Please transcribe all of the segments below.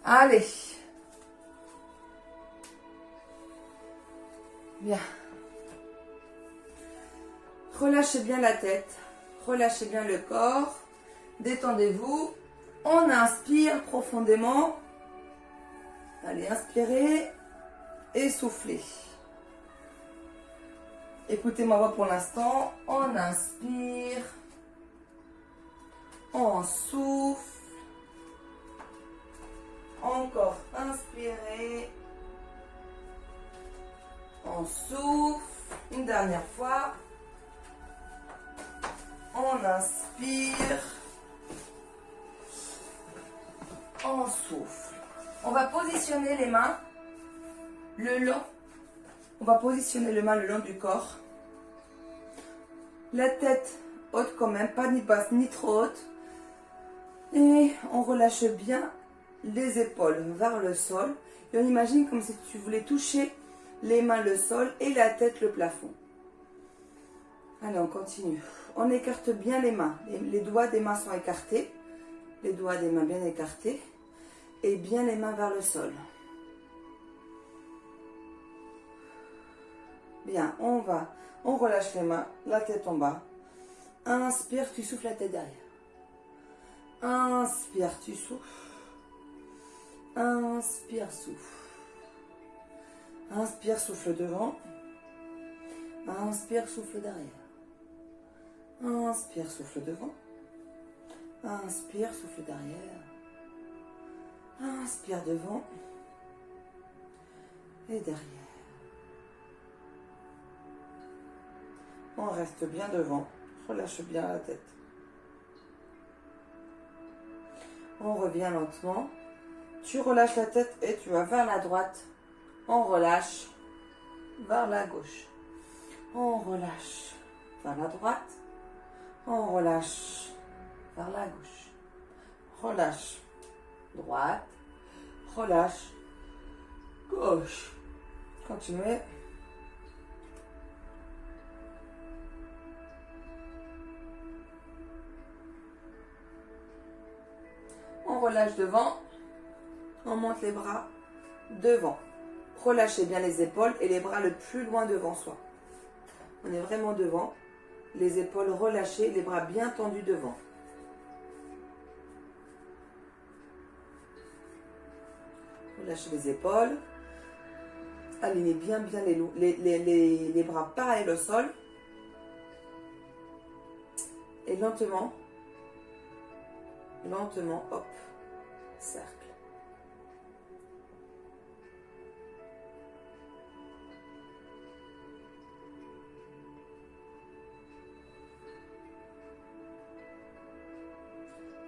Allez. Bien. Relâchez bien la tête. Relâchez bien le corps. Détendez-vous. On inspire profondément. Allez, inspirez et soufflez. Écoutez ma voix pour l'instant. On inspire. On souffle. Encore inspirez. On souffle. Une dernière fois. On inspire. On souffle. On va positionner les mains le long. On va positionner les mains le long du corps. La tête haute quand même, pas ni basse ni trop haute. Et on relâche bien les épaules vers le sol. Et on imagine comme si tu voulais toucher les mains le sol et la tête le plafond. Allez, on continue. On écarte bien les mains. Les doigts des mains sont écartés. Les doigts des mains bien écartés. Et bien les mains vers le sol. Bien, on relâche les mains, la tête en bas. Inspire, tu souffles la tête derrière. Inspire, tu souffles. Inspire, souffle. Inspire, souffle devant. Inspire, souffle derrière. Inspire, souffle devant. Inspire, souffle derrière. Inspire devant. Et derrière. On reste bien devant. Relâche bien la tête. On revient lentement. Tu relâches la tête et tu vas vers la droite. On relâche vers la gauche. On relâche vers la droite. On relâche vers la gauche. Relâche droite. Relâche gauche. Continuez. On relâche devant. On monte les bras devant. Relâchez bien les épaules et les bras le plus loin devant soi. On est vraiment devant. Les épaules relâchées, les bras bien tendus devant. Relâchez les épaules. Alignez bien les bras parallèles au sol. Et lentement, hop, cercle.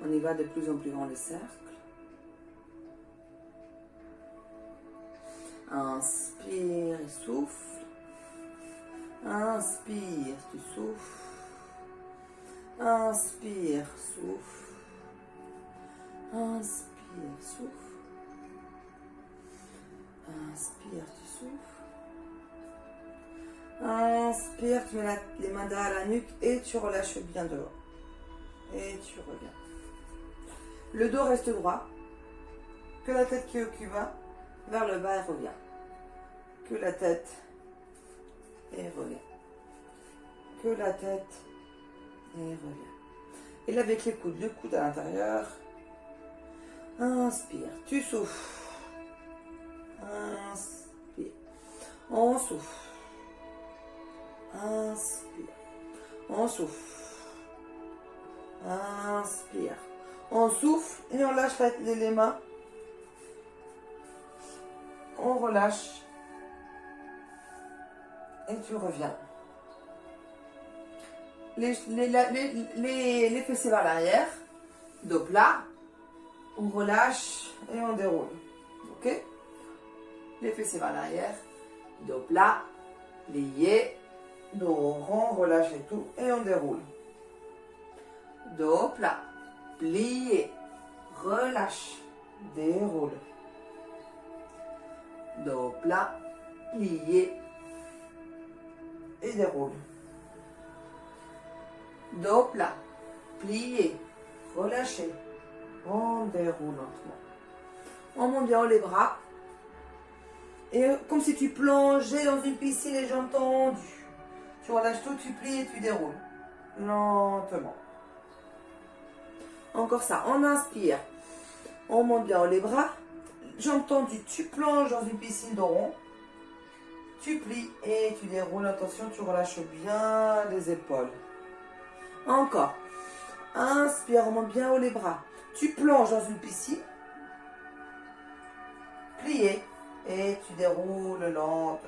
On y va de plus en plus grand le cercle. Inspire et souffle. Inspire, tu souffles. Inspire, souffle. Inspire, souffle. Inspire, tu souffles. Inspire, tu mets les mains derrière la nuque et tu relâches bien devant. Et tu reviens. Le dos reste droit. Que la tête qui va vers le bas et revient. Que la tête et revient. Que la tête et revient. Et là avec les coudes, le coude à l'intérieur. Inspire, tu souffles. Inspire. On souffle. Inspire. On souffle. Inspire. On souffle et on lâche les mains. On relâche. Et tu reviens. Les fessiers vers l'arrière. Dos plat. On relâche et on déroule. Ok? Les fessiers vers l'arrière. Dos plat. Plié. Dos rond. Relâche et tout. Et on déroule. Dos plat. Plié. Relâche. Déroule. Dos plat. Plié. Et déroule. Dos plat. Plié. Relâché. On déroule lentement. On monte bien haut les bras. Et comme si tu plongeais dans une piscine, les jambes tendues. Tu relâches tout, tu plies et tu déroules. Lentement. Encore ça. On inspire. On monte bien haut les bras. Jambes tendues. Tu plonges dans une piscine de rond. Tu plies et tu déroules. Attention, tu relâches bien les épaules. Encore. Inspire, on monte bien haut les bras. Tu plonges dans une piscine. Plié. Et tu déroules lentement.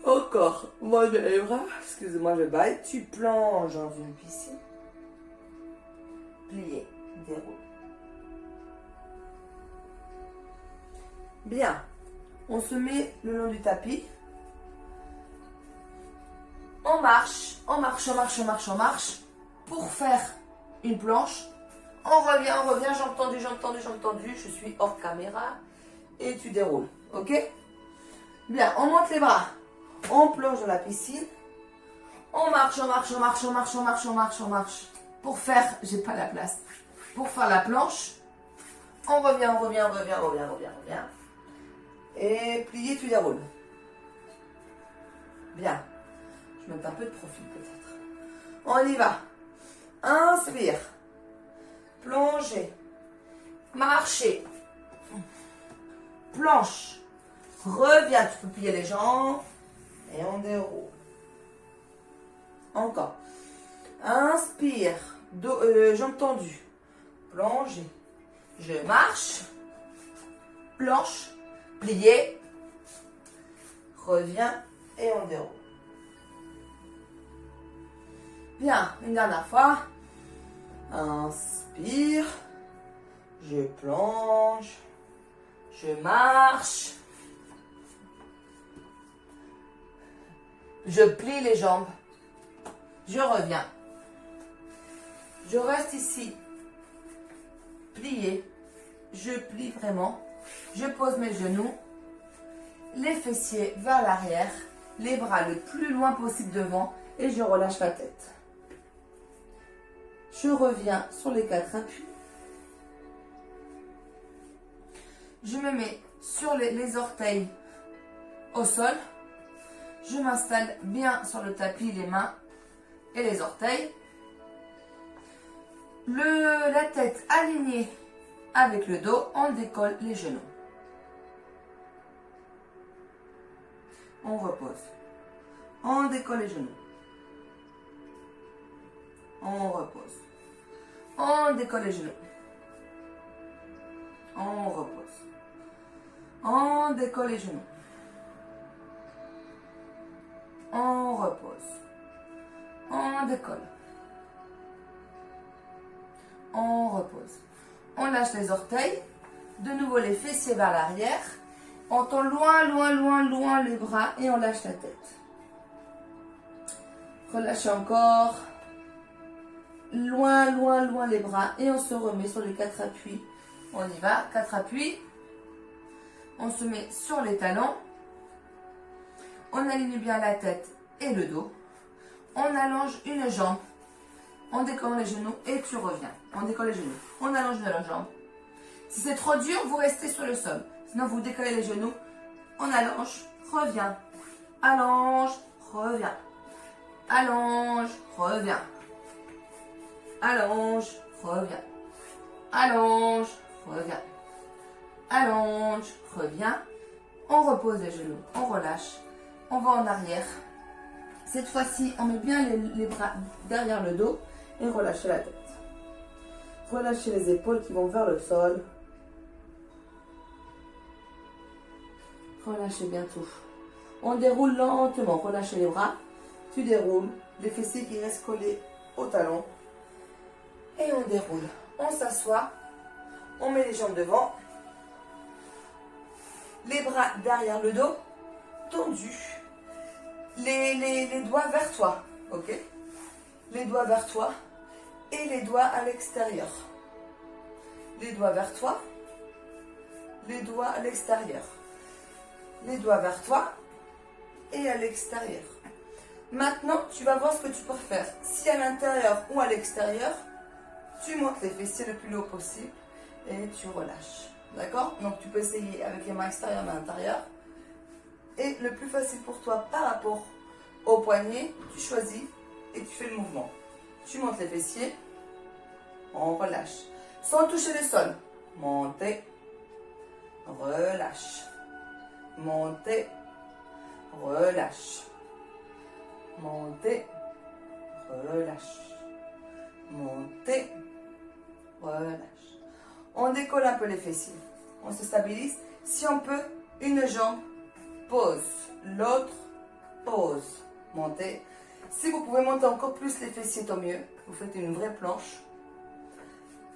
Encore. Monte bien les bras. Excusez-moi, je baille. Tu plonges dans une piscine. Plié. Déroule. Bien. On se met le long du tapis. On marche, on marche, on marche, on marche, on marche pour faire une planche. On revient, jambes tendues, jambes tendues, jambes tendues. Je suis hors caméra et tu déroules, ok? Bien, on monte les bras, on plonge dans la piscine. On marche, on marche, on marche, on marche, on marche, on marche, on marche. Pour faire, j'ai pas la place, pour faire la planche. On revient, on revient, on revient, on revient, on revient, on revient. Et plié, tu déroules. Bien. Je vais mettre un peu de profil peut-être. On y va. Inspire. Plongez. Marchez. Planche. Reviens. Tu peux plier les jambes. Et on déroule. Encore. Inspire. Jambes tendues. Plongez. Je marche. Planche. Plié. Reviens. Et on déroule. Bien, une dernière fois. Inspire. Je plonge. Je marche. Je plie les jambes. Je reviens. Je reste ici. Plié. Je plie vraiment. Je pose mes genoux. Les fessiers vers l'arrière. Les bras le plus loin possible devant. Et je relâche la tête. Je reviens sur les 4 appuis. Je me mets sur les orteils au sol. Je m'installe bien sur le tapis, les mains et les orteils. La tête alignée avec le dos, on décolle les genoux. On repose. On décolle les genoux. On repose. On décolle les genoux. On repose. On décolle les genoux. On repose. On décolle. On repose. On lâche les orteils. De nouveau les fessiers vers l'arrière. On tend loin, loin, loin, loin les bras et on lâche la tête. Relâchez encore. Loin, loin, loin les bras et on se remet sur les 4 appuis. On y va, 4 appuis. On se met sur les talons. On aligne bien la tête et le dos. On allonge une jambe. On décolle les genoux et tu reviens. On décolle les genoux. On allonge la jambe. Si c'est trop dur, vous restez sur le sol. Sinon, vous décollez les genoux. On allonge, revient. Allonge, revient. Allonge, revient. Allonge, revient. Allonge, revient. Allonge, revient. On repose les genoux, on relâche. On va en arrière. Cette fois-ci, on met bien les bras derrière le dos et relâchez la tête. Relâchez les épaules qui vont vers le sol. Relâchez bien tout. On déroule lentement. Relâchez les bras. Tu déroules. Les fessiers qui restent collés au talon. Et on déroule. On s'assoit. On met les jambes devant. Les bras derrière le dos. Tendus. Les doigts vers toi. Ok? Les doigts vers toi. Et les doigts à l'extérieur. Les doigts vers toi. Les doigts à l'extérieur. Les doigts vers toi et à l'extérieur. Maintenant, tu vas voir ce que tu peux faire. Si à l'intérieur ou à l'extérieur, Tu montes les fessiers le plus haut possible et tu relâches. D'accord? Donc tu peux essayer avec les mains extérieures, mains intérieures. Et le plus facile pour toi par rapport au poignet, tu choisis et tu fais le mouvement. Tu montes les fessiers, on relâche. Sans toucher le sol. Montez, relâche. Montez, relâche. Montez, relâche. Montez, relâche. On décolle un peu les fessiers. On se stabilise. Si on peut, une jambe, pause. L'autre, pause. Montez. Si vous pouvez monter encore plus les fessiers, tant mieux. Vous faites une vraie planche.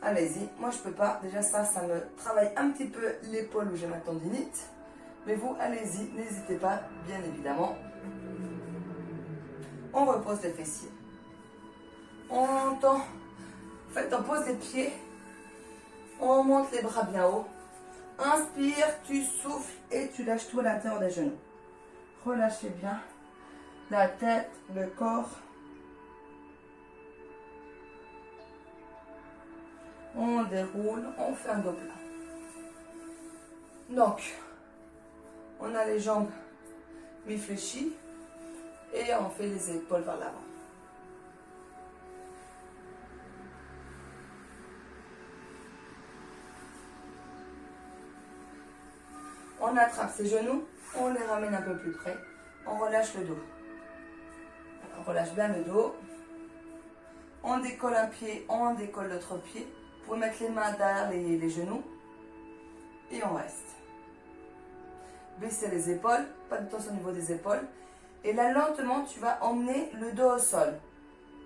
Allez-y. Moi, je ne peux pas. Déjà, ça me travaille un petit peu l'épaule où j'ai ma tendinite. Mais vous, allez-y. N'hésitez pas, bien évidemment. On repose les fessiers. On entend. En fait, on pose les pieds. On monte les bras bien haut. Inspire, tu souffles et tu lâches tout à l'intérieur des genoux. Relâchez bien la tête, le corps. On déroule, on fait un dos plat. Donc, on a les jambes mi-fléchies et on fait les épaules vers l'avant. On attrape ses genoux, on les ramène un peu plus près, on relâche le dos. On relâche bien le dos. On décolle un pied, on décolle l'autre pied. Vous pouvez mettre les mains derrière les genoux. Et on reste. Baissez les épaules, pas de tension au niveau des épaules. Et là, lentement, tu vas emmener le dos au sol.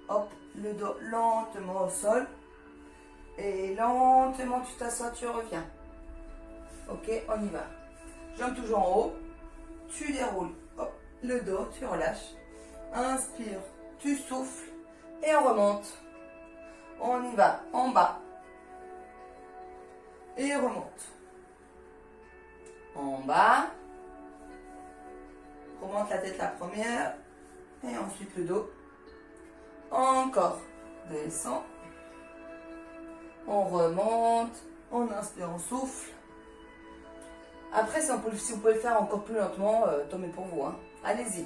Hop, le dos lentement au sol. Et lentement, tu t'assois, tu reviens. Ok, on y va. Jambes toujours en haut. Tu déroules. Hop, le dos, tu relâches. Inspire, tu souffles. Et on remonte. On y va, en bas. Et remonte. En bas. Remonte la tête la première. Et ensuite le dos. Encore. Descend. On remonte. On inspire, on souffle. Après, si vous pouvez le faire encore plus lentement, tant mieux pour vous. Hein. Allez-y.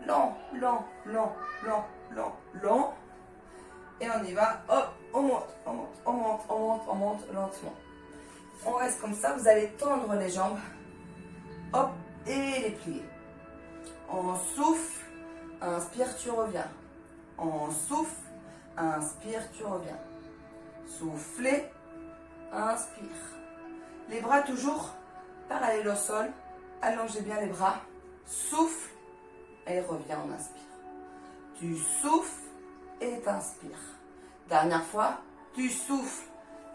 Lent, lent, lent, lent, lent, lent. Et on y va. Hop, on monte, on monte, on monte, on monte, on monte lentement. On reste comme ça. Vous allez tendre les jambes. Hop, et les plier. On souffle. Inspire, tu reviens. On souffle. Inspire, tu reviens. Soufflez. Inspire. Les bras toujours parallèles au sol. Allongez bien les bras. Souffle. Et reviens, on inspire. Tu souffles et t'inspires. Dernière fois, tu souffles,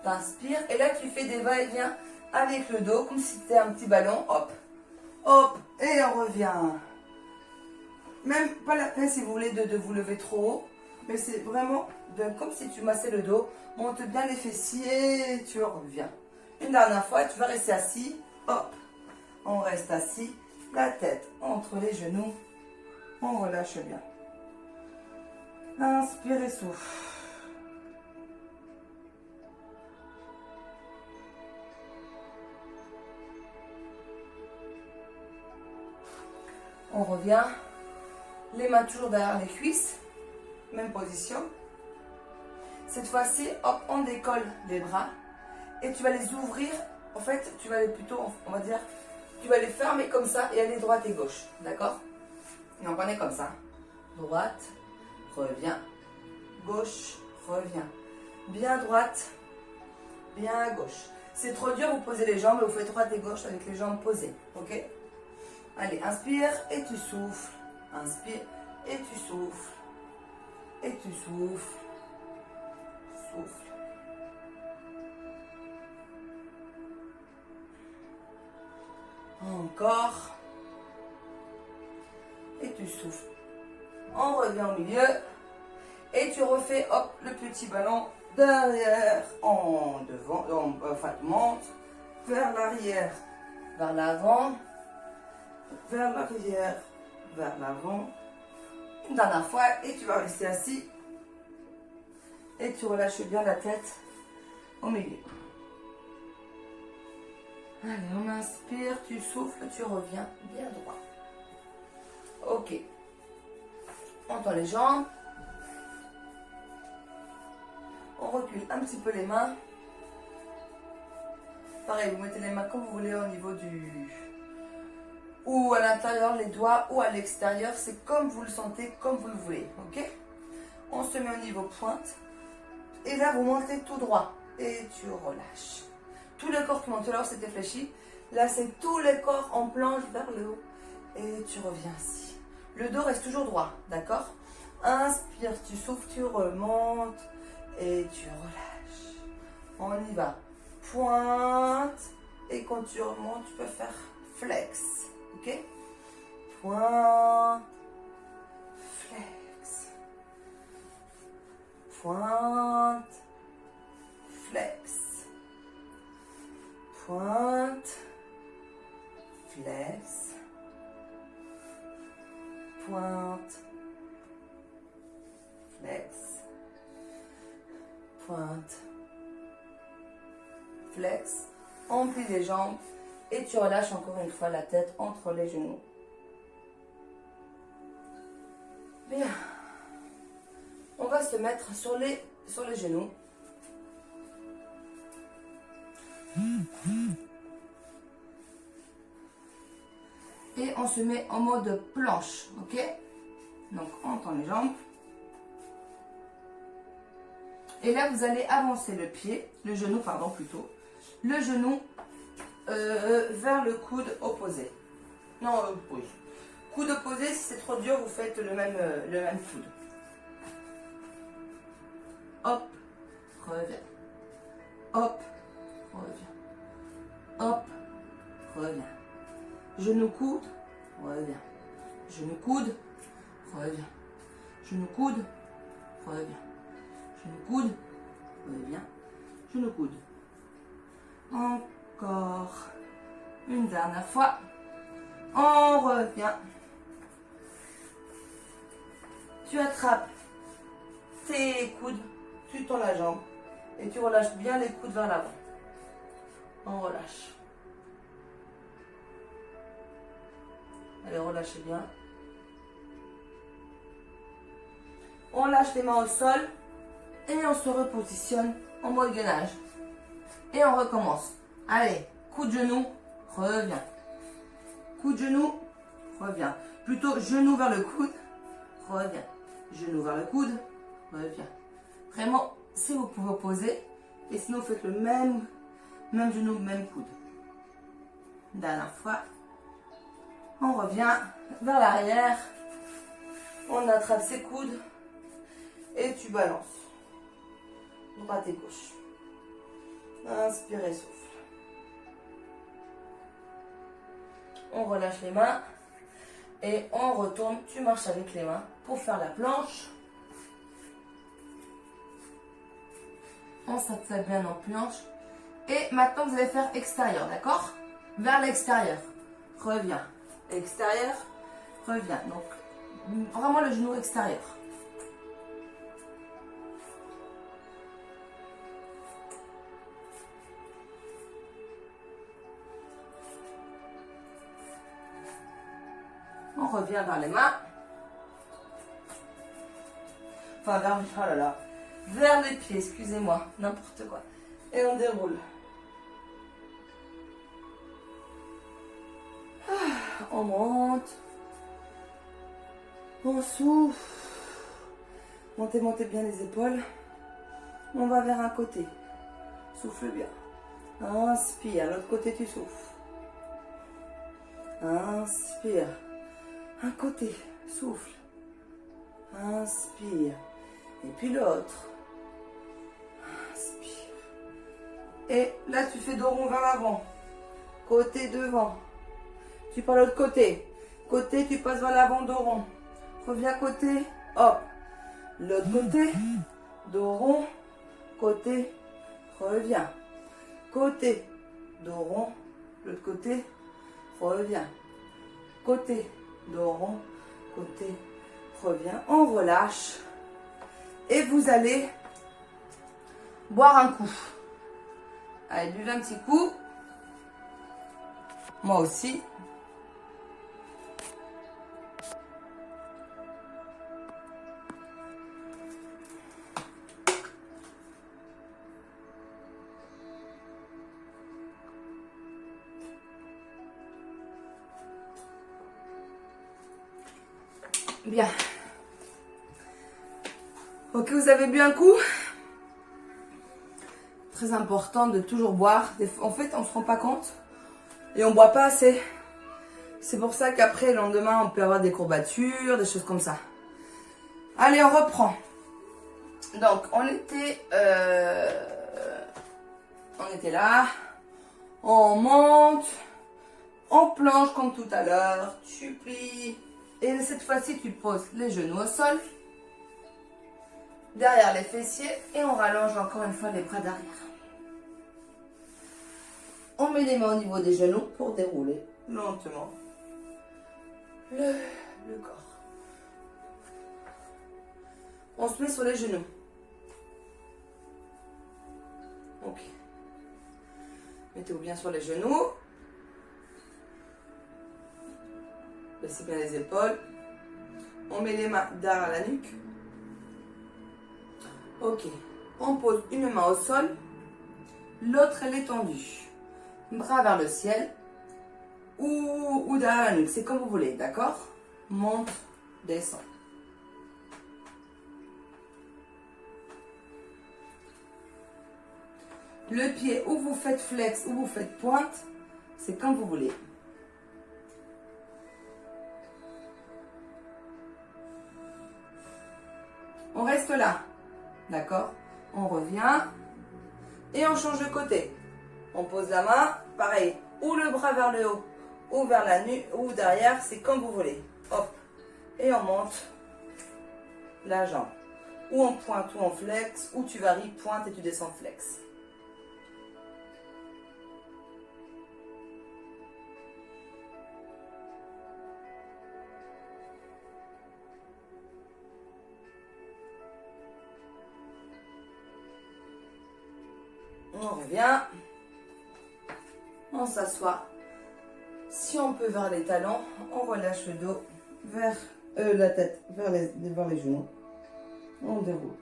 t'inspires. Et là, tu fais des va-et-vient avec le dos, comme si c'était un petit ballon. Hop, hop, et on revient. Même pas la peine si vous voulez de vous lever trop haut. Mais c'est vraiment comme si tu massais le dos. Monte bien les fessiers et tu reviens. Une dernière fois, tu vas rester assis. Hop, on reste assis. La tête entre les genoux. On relâche bien. Inspire et souffle. On revient. Les mains toujours derrière les cuisses. Même position. Cette fois-ci, hop, on décolle les bras. Et tu vas les ouvrir. En fait, tu vas les plutôt, on va dire, tu vas les fermer comme ça et aller droite et gauche. D'accord? Donc on est comme ça. Droite, reviens. Gauche, reviens. Bien droite, bien à gauche. C'est trop dur, vous posez les jambes et vous faites droite et gauche avec les jambes posées. Ok? Allez, inspire et tu souffles. Inspire et tu souffles. Et tu souffles. Souffle. Encore. Et tu souffles. On revient au milieu. Et tu refais, hop, le petit ballon derrière, en devant, enfin, tu montes vers l'arrière, vers l'avant, vers l'arrière, vers l'avant. Une dernière fois, et tu vas rester assis. Et tu relâches bien la tête au milieu. Allez, on inspire, tu souffles, tu reviens bien droit. Ok. On tend les jambes. On recule un petit peu les mains. Pareil, vous mettez les mains comme vous voulez au niveau du... ou à l'intérieur, les doigts, ou à l'extérieur. C'est comme vous le sentez, comme vous le voulez. Ok? On se met au niveau pointe. Et là, vous montez tout droit. Et tu relâches. Tout le corps qui monte. Alors, c'était fléchi. Là, c'est tout le corps en planche vers le haut. Et tu reviens ici. Le dos reste toujours droit. D'accord? Inspire, tu souffles, tu remontes. Et tu relâches. On y va. Pointe. Et quand tu remontes, tu peux faire flex. Ok? Pointe. Flex. Pointe. Flex. Pointe. Flex. Pointe. Flex. Pointe. Flex. On plie les jambes et tu relâches encore une fois la tête entre les genoux. Bien. On va se mettre sur les genoux. Et on se met en mode planche, ok? Donc on tend les jambes. Et là vous allez avancer le pied, le genou pardon plutôt, le genou vers le coude opposé. Non, oui. Coude opposé, si c'est trop dur, vous faites le même coude. Hop, reviens. Hop, reviens. Hop, reviens. Genou coude, reviens. Genou coude, reviens. Genou coude, reviens. Genou coude, reviens. Genou coude. Encore une dernière fois. On revient. Tu attrapes tes coudes, tu tends la jambe et tu relâches bien les coudes vers l'avant. On relâche. Allez, relâchez bien. On lâche les mains au sol et on se repositionne en mode gainage. Et on recommence. Allez, coup de genou, reviens. Coup de genou, reviens. Plutôt genou vers le coude, reviens. Genou vers le coude, reviens. Vraiment, si vous pouvez opposer, et sinon vous faites le même genou, même coude. Dernière fois. On revient vers l'arrière. On attrape ses coudes et tu balances. Droite et gauche. Inspirez, souffle. On relâche les mains et on retourne. Tu marches avec les mains pour faire la planche. On s'attache bien en planche. Et maintenant, vous allez faire extérieur, d'accord? Vers l'extérieur. Reviens. Extérieur. Reviens. Donc, vraiment le genou extérieur. On revient vers les mains. Enfin, vers, oh là là, vers les pieds, excusez-moi, n'importe quoi. Et on déroule. On monte. On souffle. Montez, montez bien les épaules. On va vers un côté. Souffle bien. Inspire, l'autre côté tu souffles. Inspire. Un côté, souffle. Inspire. Et puis l'autre. Inspire. Et là, tu fais dos rond vers l'avant. Côté devant. Tu pars l'autre côté. Côté, tu passes vers l'avant, dos rond. Reviens côté, hop. L'autre côté, dos rond. Côté, reviens. Côté, dos rond. L'autre côté, reviens. Côté, dos rond. Côté, reviens. On relâche. Et vous allez boire un coup. Allez, buvez un petit coup. Moi aussi. Bien. Ok, vous avez bu un coup. Très important de toujours boire. En fait, on ne se rend pas compte et on ne boit pas assez. C'est pour ça qu'après, le lendemain, on peut avoir des courbatures, des choses comme ça. Allez, on reprend. Donc, on était là. On monte. On plonge comme tout à l'heure. Tu plies. Et cette fois-ci, tu poses les genoux au sol. Derrière les fessiers. Et on rallonge encore une fois les bras derrière. On met les mains au niveau des genoux pour dérouler lentement le corps. On se met sur les genoux. Ok. Mettez-vous bien sur les genoux. Baissez bien les épaules. On met les mains derrière la nuque. Ok. On pose une main au sol. L'autre, elle est tendue. Bras vers le ciel. Ou derrière la nuque. C'est comme vous voulez, d'accord? Monte, descend. Le pied, ou vous faites flex, ou vous faites pointe. C'est comme vous voulez. On reste là. D'accord? On revient. Et on change de côté. On pose la main. Pareil. Ou le bras vers le haut. Ou vers la nuque. Ou derrière. C'est comme vous voulez. Hop. Et on monte la jambe. Ou on pointe ou on flex. Ou tu varies pointe et tu descends flex. On revient. On s'assoit. Si on peut vers les talons, on relâche le dos vers la tête, vers les genoux. On déroule.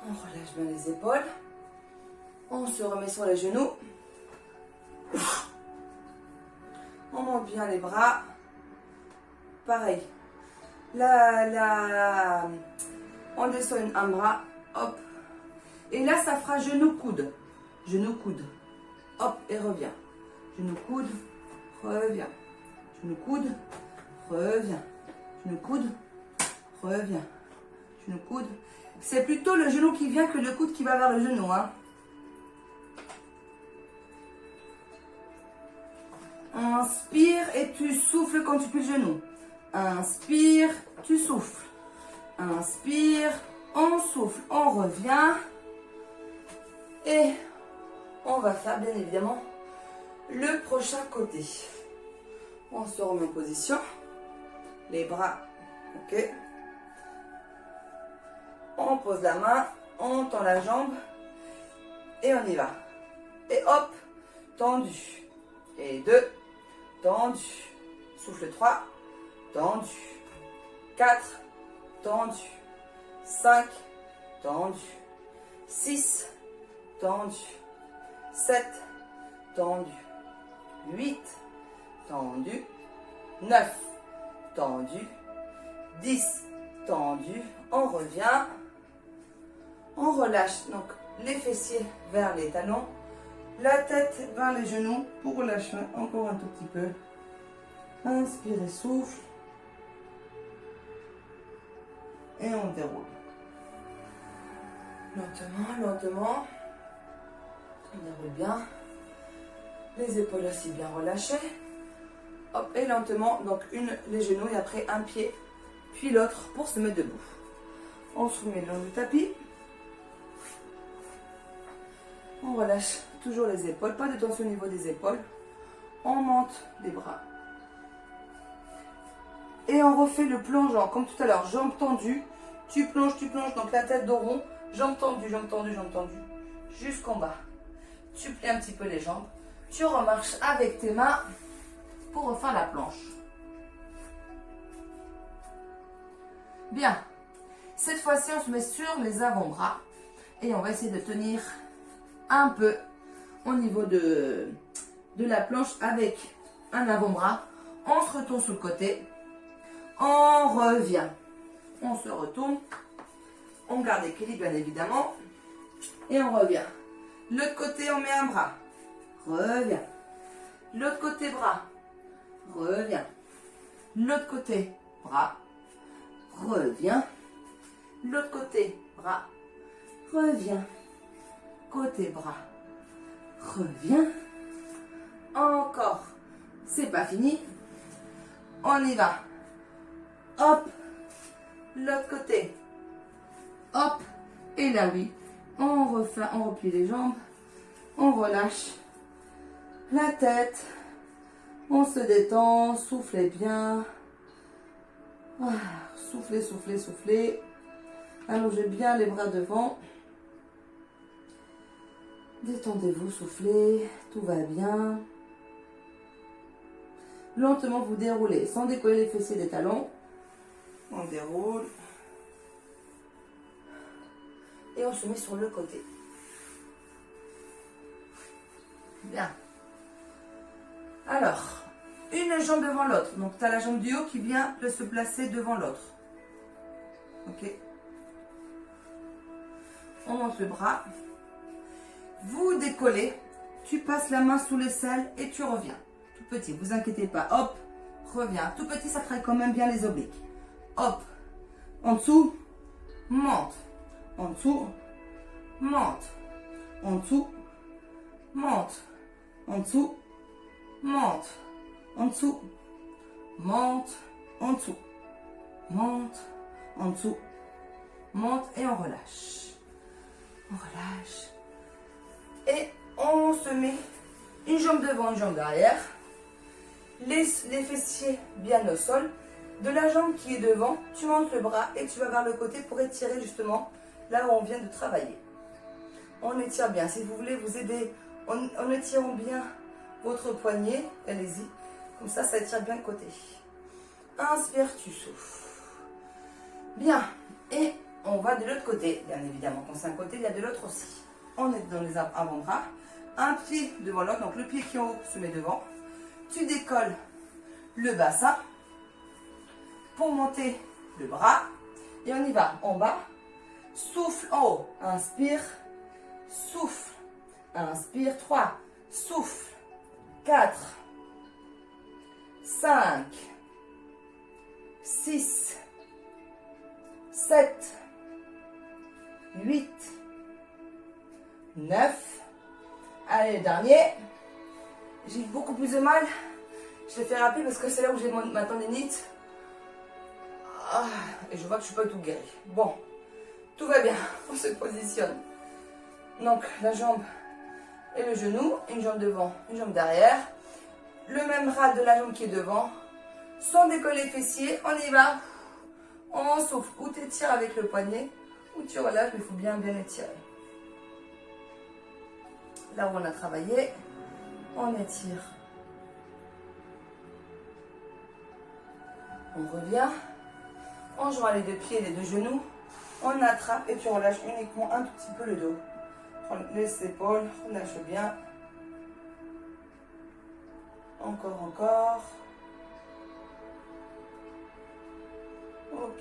On relâche bien les épaules. On se remet sur les genoux. On monte bien les bras. Pareil. On descend un bras. Hop. Et là, ça fera genou-coude. Genou-coude. Hop, et revient. Genou-coude, revient. Genou-coude, revient. Genou-coude, revient. Genou-coude. C'est plutôt le genou qui vient que le coude qui va vers le genou. Hein. Inspire et tu souffles quand tu plies le genou. Inspire, tu souffles. Inspire, on souffle, on revient. Et on va faire bien évidemment le prochain côté. On se remet en position. Les bras, ok. On pose la main, on tend la jambe. Et on y va. Et hop, tendu. Et 2, tendu. Souffle 3, tendu. 4, tendu. 5, tendu. 6, tendu. 7, tendu. 8, tendu. 9, tendu. 10, tendu. On revient. On relâche donc les fessiers vers les talons. La tête vers les genoux pour relâcher encore un tout petit peu. Inspire et souffle. Et on déroule. Lentement, lentement. On déroule bien. Les épaules aussi bien relâchées. Hop, et lentement, donc les genoux et après un pied, puis l'autre pour se mettre debout. On se remet le long du tapis. On relâche toujours les épaules, pas de tension au niveau des épaules. On monte les bras. Et on refait le plongeant, comme tout à l'heure, jambes tendues. Tu plonges, donc la tête dos rond. Jambes tendues, jambes tendues, jambes tendues. Jusqu'en bas. Tu plies un petit peu les jambes. Tu remarches avec tes mains pour refaire la planche. Bien. Cette fois-ci, on se met sur les avant-bras. Et on va essayer de tenir un peu au niveau de la planche avec un avant-bras. On se retourne sur le côté. On revient. On se retourne. On garde l'équilibre, bien évidemment. Et on revient. L'autre côté, on met un bras. Revient. L'autre côté, bras. Revient. L'autre côté, bras. Revient. L'autre côté, bras. Revient. Côté, bras. Revient. Encore. C'est pas fini. On y va. Hop. L'autre côté. Hop. Et là, oui. On refait, on replie les jambes. On relâche la tête. On se détend. Soufflez bien. Ah, soufflez, soufflez, soufflez. Allongez bien les bras devant. Détendez-vous, soufflez. Tout va bien. Lentement, vous déroulez sans décoller les fessiers des talons. On déroule. Et on se met sur le côté. Bien. Alors, une jambe devant l'autre. Donc, tu as la jambe du haut qui vient de se placer devant l'autre. Ok. On monte le bras. Vous décollez. Tu passes la main sous l'aisselle et tu reviens. Tout petit, vous inquiétez pas. Hop, reviens. Tout petit, ça travaille quand même bien les obliques. Hop. En dessous, monte. En dessous, monte. En dessous, monte. En dessous, monte. En dessous, monte. En dessous, monte. En dessous, monte et on relâche. On relâche. Et on se met une jambe devant, une jambe derrière. Les fessiers bien au sol. De la jambe qui est devant, tu montes le bras et tu vas vers le côté pour étirer justement là où on vient de travailler. On étire bien. Si vous voulez vous aider en étirant bien votre poignet, allez-y. Comme ça, ça étire bien le côté. Inspire, tu souffles. Bien. Et on va de l'autre côté, bien évidemment. Quand c'est un côté, il y a de l'autre aussi. On est dans les avant-bras. Un pied devant l'autre. Donc le pied qui est en haut se met devant. Tu décolles le bassin pour monter le bras. Et on y va. En bas. Souffle en haut. Inspire. Souffle. Inspire. 3. Souffle. 4. 5. 6. 7. 8. 9. Allez, le dernier. J'ai beaucoup plus de mal. Je l'ai fait rapide parce que c'est là où j'ai ma tendinite. Ah, et je vois que je ne suis pas du tout guérie. Bon, tout va bien. On se positionne. Donc, la jambe et le genou. Une jambe devant, une jambe derrière. Le même ras de la jambe qui est devant. Sans décoller les fessiers. On y va. On souffle. Ou tu étires avec le poignet. Ou tu relâches, mais il faut bien étirer. Là où on a travaillé, on étire. On revient. On joint les deux pieds et les deux genoux. On attrape et tu relâches uniquement un tout petit peu le dos. Les épaules, relâche bien. Encore, encore. Ok.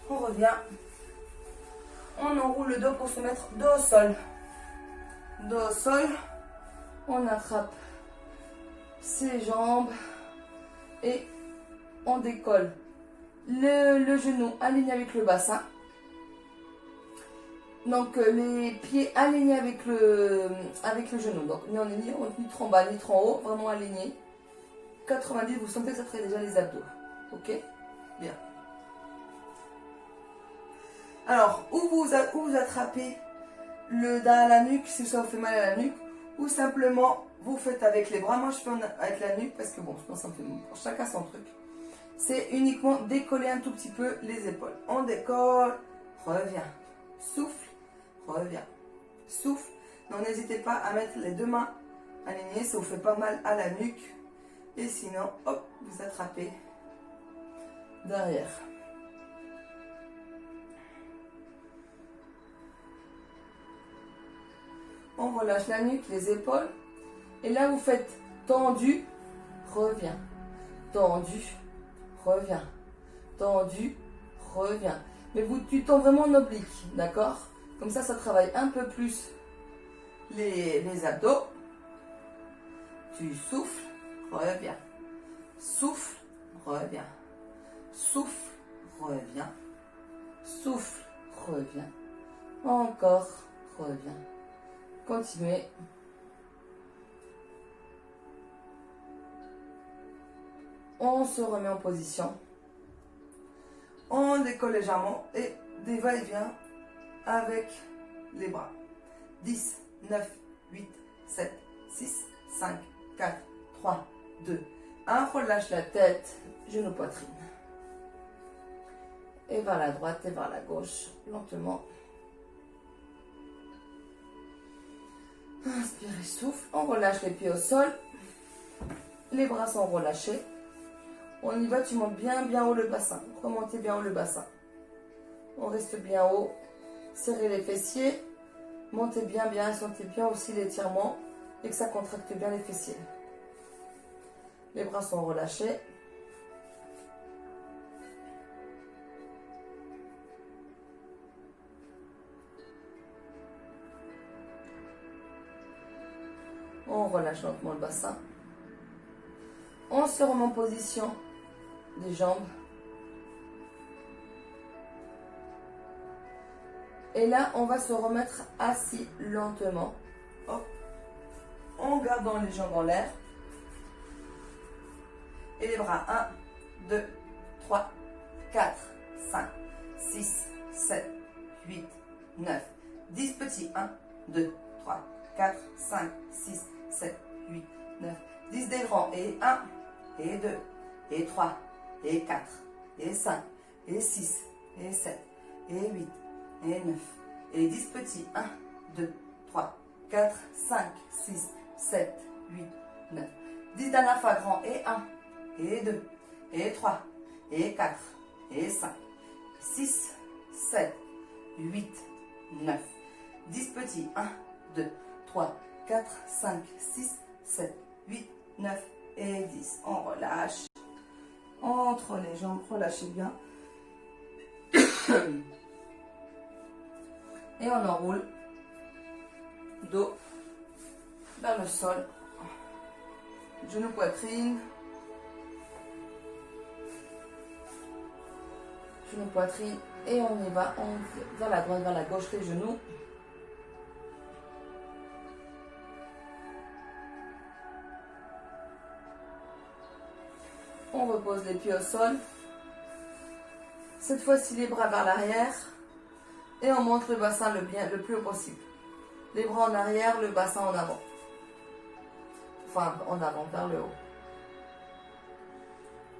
On revient. On enroule le dos pour se mettre dos au sol. Dos au sol. On attrape ses jambes et on décolle le genou aligné avec le bassin. Donc les pieds alignés avec le genou. Donc ni en ligne, ni trop en bas, ni trop en haut, vraiment alignés. 90, vous sentez que ça ferait déjà les abdos. Ok? Bien. Alors, ou vous attrapez derrière la nuque si ça vous fait mal à la nuque, ou simplement vous faites avec les bras. Moi je fais avec la nuque parce que bon, je pense que ça me fait pour chacun son truc. c'est uniquement décoller un tout petit peu les épaules. On décolle, revient, souffle, revient, souffle. Donc n'hésitez pas à mettre les deux mains alignées, ça vous fait pas mal à la nuque. Et sinon, hop, vous attrapez derrière. On relâche la nuque, les épaules. Et là, vous faites tendu, revient, tendu, revient, tendu, revient. Mais tu tends vraiment en oblique, d'accord? Comme ça travaille un peu plus les abdos. Tu souffles, reviens. Souffle, reviens. Souffle, reviens. Souffle, reviens. Encore, reviens. Continuez. On se remet en position. On décolle légèrement et des va-et-vient avec les bras. 10, 9, 8, 7, 6, 5, 4, 3, 2, 1. Relâche la tête, genou, poitrine. Et vers la droite et vers la gauche, lentement. Inspirez, souffle. On relâche les pieds au sol. Les bras sont relâchés. On y va, tu montes bien haut le bassin. Remontez bien haut le bassin. On reste bien haut. Serrez les fessiers. Montez bien, sentez bien aussi l'étirement et que ça contracte bien les fessiers. Les bras sont relâchés. On relâche lentement le bassin. On se remet en position des jambes. Et là, on va se remettre assis lentement. Hop. En gardant les jambes en l'air. Et les bras. 1, 2, 3, 4, 5, 6, 7, 8, 9, 10 petits. 1, 2, 3, 4, 5, 6, 7, 8, 9, 10 des grands. Et 1, et 2, et 3, et 4, et 5, et 6, et 7, et 8, et 9, et 10 petits. 1, 2, 3, 4, 5, 6, 7, 8, 9. 10 dernières fois grand. Et 1, et 2, et 3, et 4, et 5, 6, 7, 8, 9. 10 petits. 1, 2, 3, 4, 5, 6, 7, 8, 9 et 10. On relâche. Entre les jambes, relâchez bien. Et on enroule. Dos vers le sol. Genou, poitrine. Genou, poitrine. Et on y va. Vers la droite, vers la gauche, les genoux. On repose les pieds au sol. Cette fois-ci, les bras vers l'arrière. Et on monte le bassin le plus haut possible. Les bras en arrière, le bassin en avant. Enfin, en avant, vers le haut.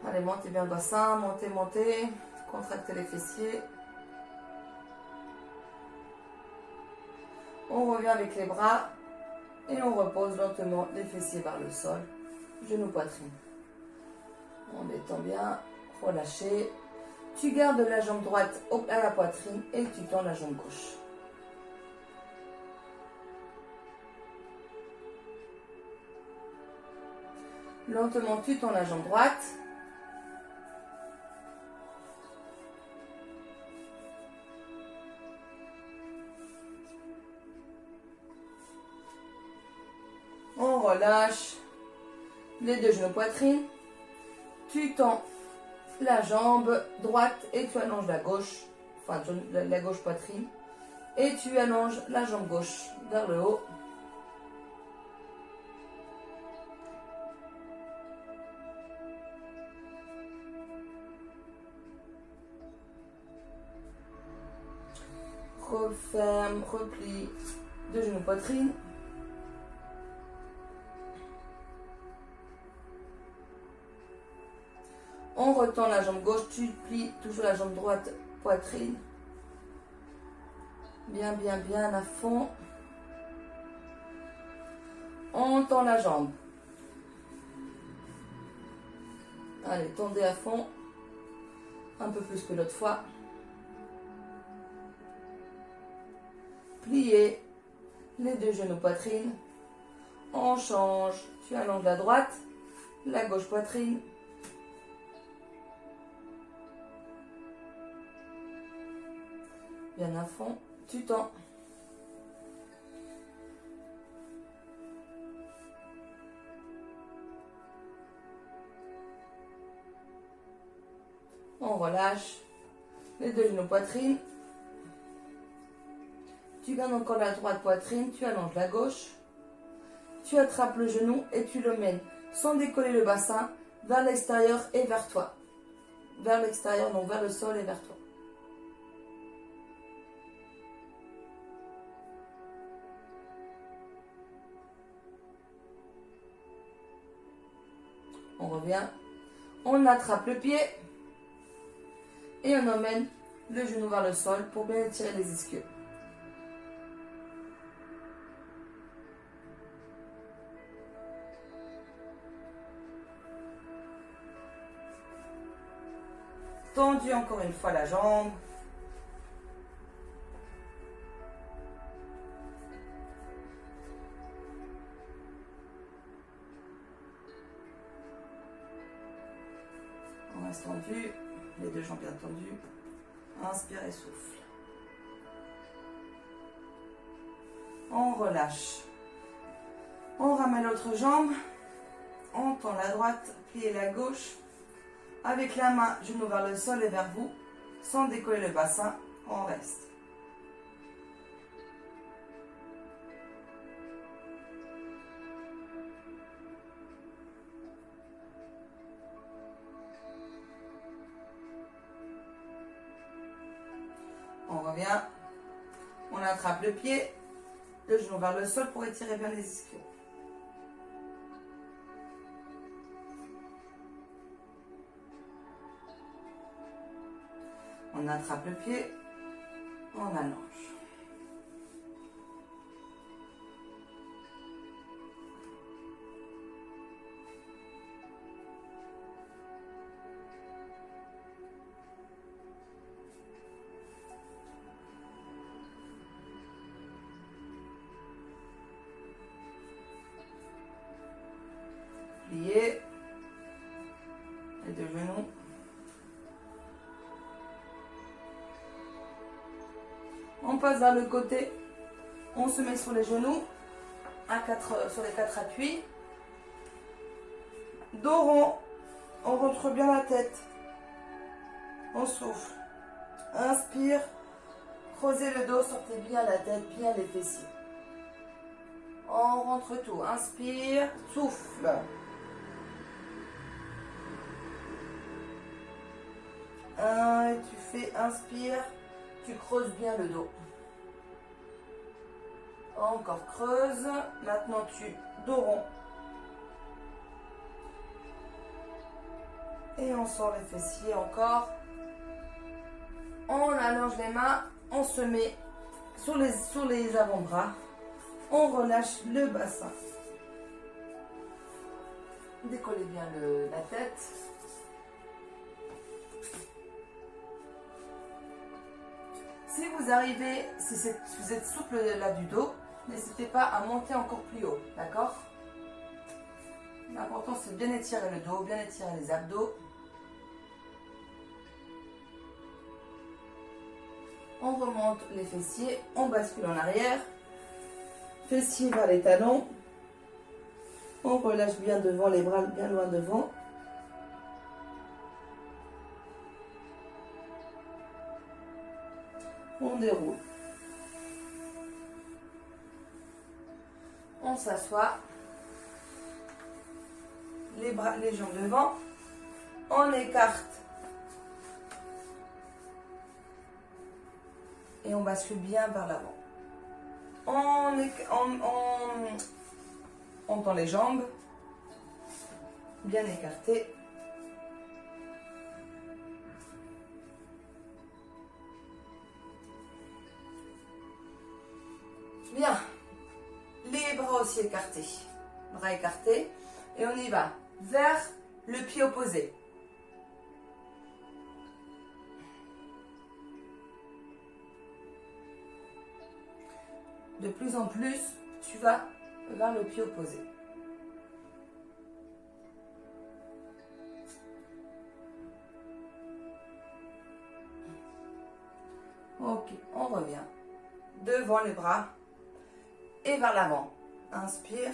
Allez, montez bien le bassin. Montez, montez. Contractez les fessiers. On revient avec les bras. Et on repose lentement les fessiers vers le sol. Genou, poitrine. On détend bien, relâchez. Tu gardes la jambe droite à la poitrine et tu tends la jambe gauche. Lentement, tu tends la jambe droite. On relâche les deux genoux poitrine. Tu tends la jambe droite et tu allonges la gauche, enfin la gauche poitrine. Et tu allonges la jambe gauche vers le haut. Referme, replie, deux genoux poitrine. On retend la jambe gauche, tu plies toujours la jambe droite, poitrine. Bien, bien, bien à fond. On tend la jambe. Allez, tendez à fond. Un peu plus que l'autre fois. Pliez les deux genoux poitrine. On change. Tu allonges la droite, la gauche poitrine. Bien à fond. Tu tends. On relâche les deux genoux poitrine. Tu gardes encore la droite poitrine, tu allonges la gauche. Tu attrapes le genou et tu le mènes sans décoller le bassin vers l'extérieur et vers toi. Vers l'extérieur, donc vers le sol et vers toi. On revient. On attrape le pied. Et on emmène le genou vers le sol pour bien étirer les ischios. Tendu encore une fois la jambe. On reste tendu. Les deux jambes bien tendues. Inspire et souffle. On relâche. On ramène l'autre jambe. On tend la droite, pliez la gauche. Avec la main, genou vers le sol et vers vous. Sans décoller le bassin, on reste. On revient, on attrape le pied, le genou vers le sol pour étirer bien les ischios. On attrape le pied, on allonge. Pliez les deux genoux. On passe vers le côté, on se met sur les genoux, sur les quatre appuis. Dos rond, on rentre bien la tête. On souffle. Inspire, creusez le dos, sortez bien la tête, bien les fessiers. On rentre tout, inspire, souffle. Et tu fais, inspire, tu creuses bien le dos. Encore creuse. Maintenant tu dos rond. Et on sort les fessiers encore. On allonge les mains. On se met sur les avant-bras. On relâche le bassin. Décollez bien la tête. Si vous arrivez, si vous êtes souple là du dos, n'hésitez pas à monter encore plus haut, d'accord? L'important c'est de bien étirer le dos, bien étirer les abdos. On remonte les fessiers, on bascule en arrière. Fessiers vers les talons. On relâche bien devant, les bras bien loin devant. On déroule. On s'assoit. Les jambes devant. On écarte. Et on bascule bien vers l'avant. On tend les jambes. Bien écartées. Bien. Les bras aussi écartés. Bras écartés. Et on y va vers le pied opposé. De plus en plus, tu vas vers le pied opposé. Ok, on revient. Devant les bras et vers l'avant. Inspire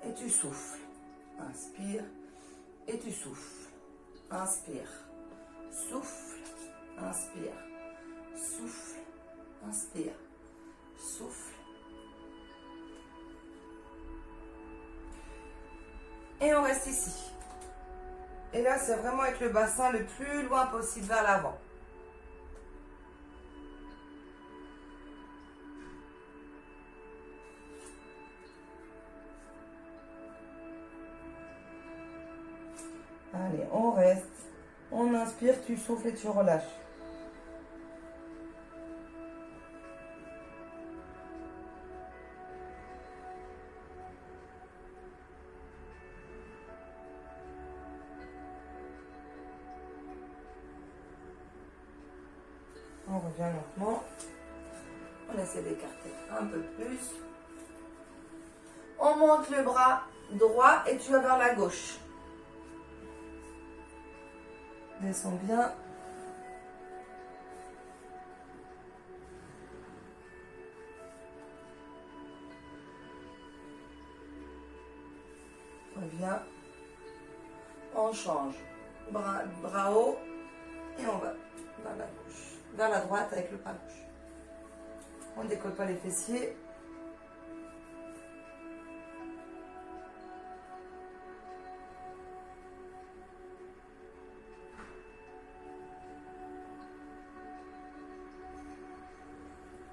et tu souffles. Inspire et tu souffles. Inspire. Souffle. Inspire. Souffle. Inspire. Souffle. Et on reste ici. Et là, c'est vraiment avec le bassin le plus loin possible vers l'avant. Allez, on reste. On inspire, tu souffles et tu relâches. On revient lentement. On essaie d'écarter un peu plus. On monte le bras droit et tu vas vers la gauche. Descends bien. Reviens. On change. Bras haut. Et on va vers la gauche. Vers la droite avec le bras gauche. On ne décolle pas les fessiers.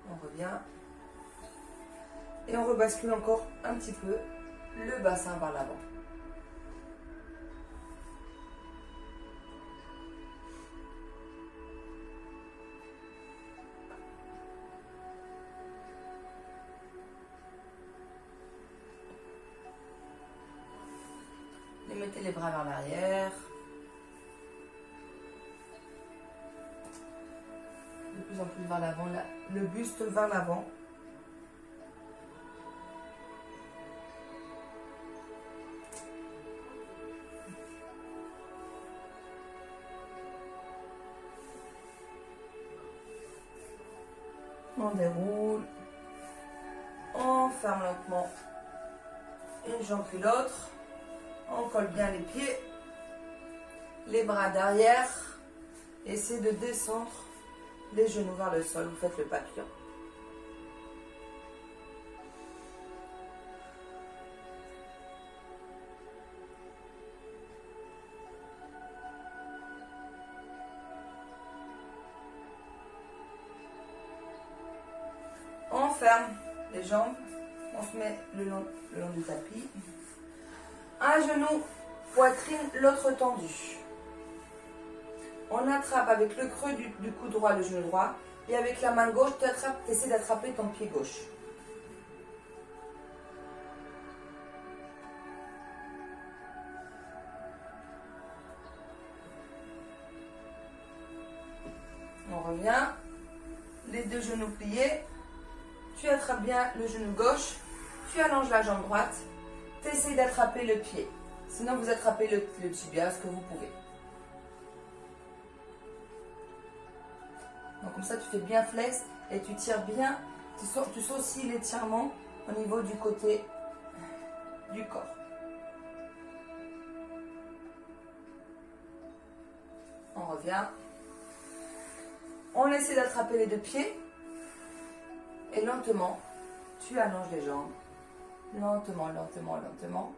On revient. Et on rebascule encore un petit peu le bassin vers l'avant. Et mettez les bras vers l'arrière. De plus en plus vers l'avant, le buste vers l'avant. On déroule. On ferme lentement une jambe puis l'autre. On colle bien les pieds. Les bras derrière. Essayez de descendre les genoux vers le sol. Vous faites le papillon. On ferme les jambes. On se met le long du tapis. Un genou, poitrine, l'autre tendu. On attrape avec le creux du cou droit le genou droit. Et avec la main gauche, tu essaies d'attraper ton pied gauche. On revient. Les deux genoux pliés. Tu attrapes bien le genou gauche. Tu allonges la jambe droite. Tu essaies d'attraper le pied. Sinon, vous attrapez le tibia, ce que vous pouvez. Donc comme ça, tu fais bien flex et tu tires bien. Tu saucilles l'étirement au niveau du côté du corps. On revient. On essaie d'attraper les deux pieds. Et lentement, tu allonges les jambes. Lentement, lentement, lentement.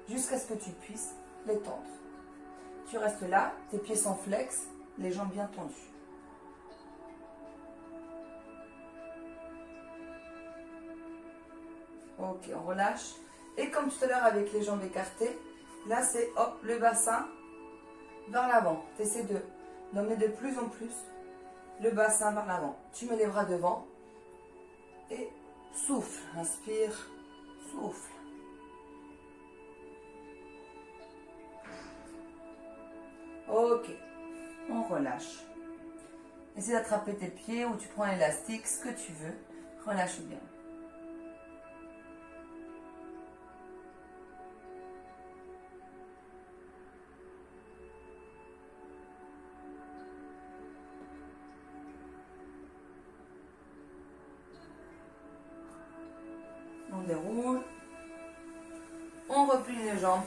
Jusqu'à ce que tu puisses les tendre. Tu restes là, tes pieds sont flex, les jambes bien tendues. Ok, on relâche. Et comme tout à l'heure avec les jambes écartées, là c'est hop, le bassin vers l'avant. Tu essaies d'emmener de plus en plus le bassin vers l'avant. Tu mets les bras devant et Souffle. Inspire. Souffle. Ok. On relâche. Essaie d'attraper tes pieds ou tu prends un élastique, ce que tu veux. Relâche bien. On déroule. On replie les jambes.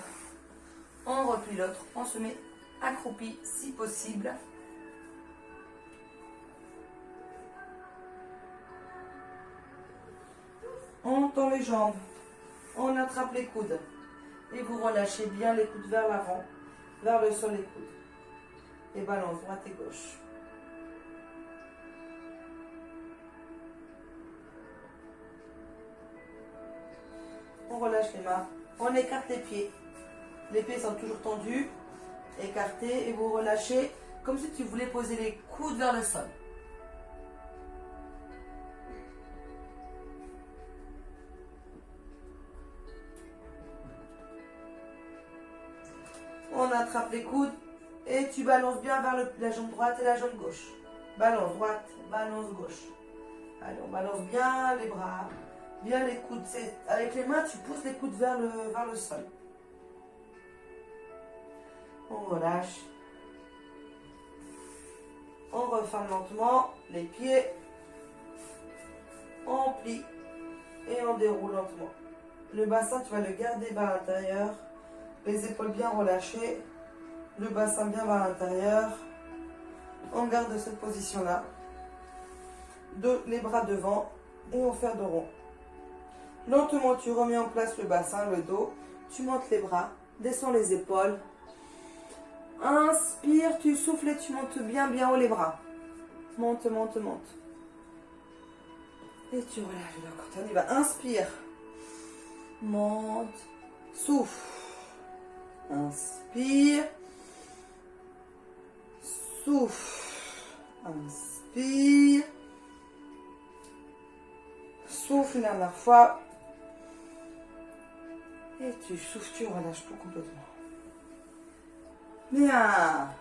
On replie l'autre. On se met accroupi si possible. On tend les jambes, on attrape les coudes et vous relâchez bien les coudes vers l'avant, vers le sol les coudes. Et balance droite et gauche. On relâche les mains, on écarte les pieds. Les pieds sont toujours tendus, écartés et vous relâchez comme si tu voulais poser les coudes vers le sol. On attrape les coudes et tu balances bien vers la jambe droite et la jambe gauche. Balance droite, balance gauche. Allez, on balance bien les bras, bien les coudes. Avec les mains, tu pousses les coudes vers le sol. On relâche. On referme lentement les pieds. On plie et on déroule lentement. Le bassin, tu vas le garder vers l'intérieur. Les épaules bien relâchées, le bassin bien vers l'intérieur. On garde cette position-là. Les bras devant et on fait dos rond. Lentement, tu remets en place le bassin, le dos. Tu montes les bras, descends les épaules. Inspire, tu souffles et tu montes bien haut les bras. Monte, monte, monte. Et tu relâches. Quand on y va, inspire. Monte, souffle. Inspire. Souffle. Inspire. Souffle une dernière fois. Et tu souffles, tu relâches tout complètement. Bien.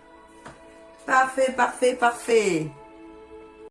Parfait, parfait, parfait.